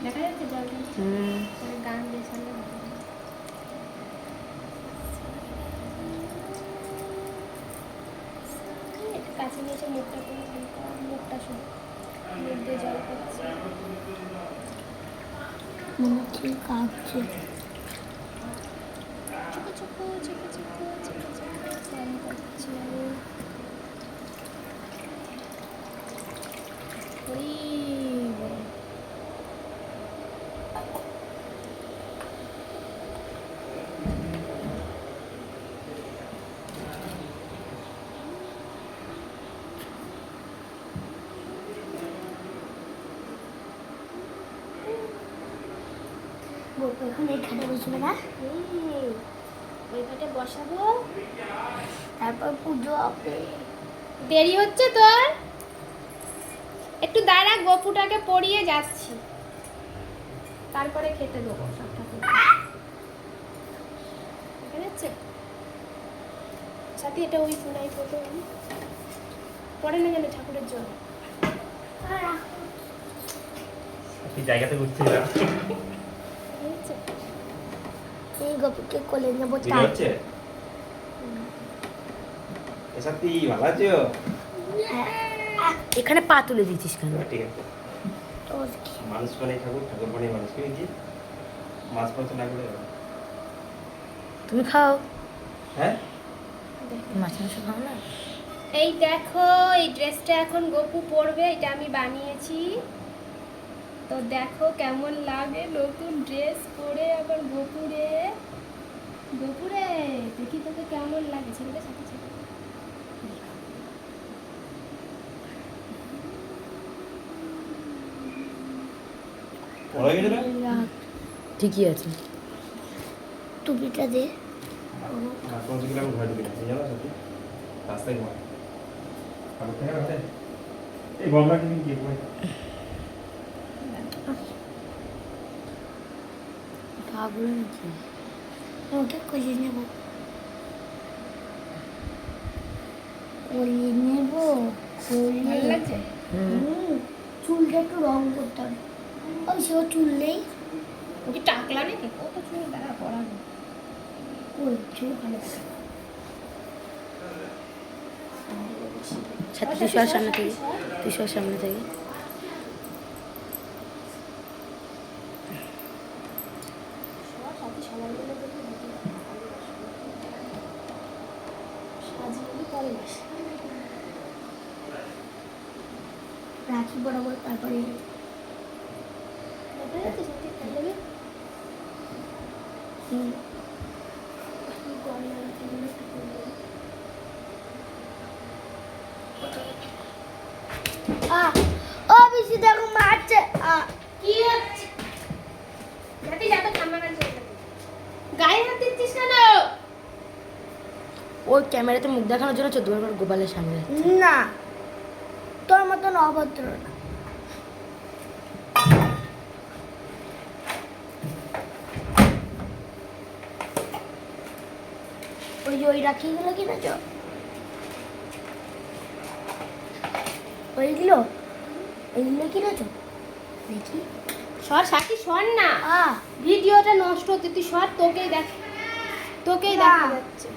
দেখা যাচ্ছে জলটা? গান দিয়ে সামনে কাছে নিয়েছে মুখটা করে, মুখটা শুধু মুখ দিয়ে জল পড়ছে, মনে হচ্ছে কাঁপছে। চুপো চুপো চুপো চুপো চুপো চুপো স্নান করছে। হরি বল। এখন এখানে বসবে না, ওই ঘাটে বসাবো, তারপর পুজো হবে। দেরি হচ্ছে তোর, একটু দাঁড়া, গপুটাকে পড়িয়ে যাচ্ছি, তারপরে খেতে দেবো সব ঠাকুর। দেখা যাচ্ছে সাথে এটা ওই ফুলাই ফটো পড়ে না জানে ঠাকুরের জন্য। জায়গাতে ঘুরছিলাম, এই গপুকে কোলে নেবো। হচ্ছে সত্যি ভালো আছো? এখানে পা তুলে দিচ্ছিস কেন? ঠিক আছে, মানুষ মানে ঠাকুর, ঠাকুর মানে মানুষ, কি হয়েছে? মাছ মাংস না করে তুমি খাও। হ্যাঁ, মাছ মাংস খাও না? এই দেখো, এই ড্রেসটা এখন গপু পরবে, এটা আমি বানিয়েছি, তো দেখো কেমন লাগে নতুন ড্রেস পরে আবার গপুরে। গপুরে দেখি তোকে কেমন লাগে, ছেলেদের সাথে সাথে পড়া গেছে না? ঠিকই আছে। টুপিটা দে। মাছ মাংস খেলে আমি ঘরে ঢুকি না, এই জানো সত্যি রাস্তায় ঘুমাই। ঠাকুর থেকে ঘরে এই গঙ্গা টিফিন কি করে? পাগল নাকি? ওকে কোলে নেবো, কোলে নেবো, কোলে। ভালো লাগছে। চুলটা একটু রং করতে হবে। ওই সে চুল নেই, ওকে টাকলা নাকি? কত চুল দ্বারা পড়ানো। ওই চুল ভালো। সাথে তুই সর সামনে থেকে, তুই সর সামনে থেকে। সাথে সবার মিলে দেখে সাজিয়ে পরে আসে। রাখি বরাবর, তারপরে দেখা যাচ্ছে সাথে তাহলে গয়না রাখিগুলো ঠাকুর ও বেশি দেখো মারছে। কি হচ্ছে? যাতে যাতে ঠাম্মা কাছে গায়ে হাত দিচ্ছিস কেন? ওই ক্যামেরাতে মুখ দেখানোর জন্য 14 বার গোপালের সামনে। না, তোর মতন অভদ্র না। ওই যে ওই রাখিগুলো কিনেছ, ওইগুলো এইগুলো কিনেছ দেখি। সর সাথী সর না, আ ভিডিওটা নষ্ট হচ্ছে, তুই সর, তোকেই দেখা না। যাচ্ছে।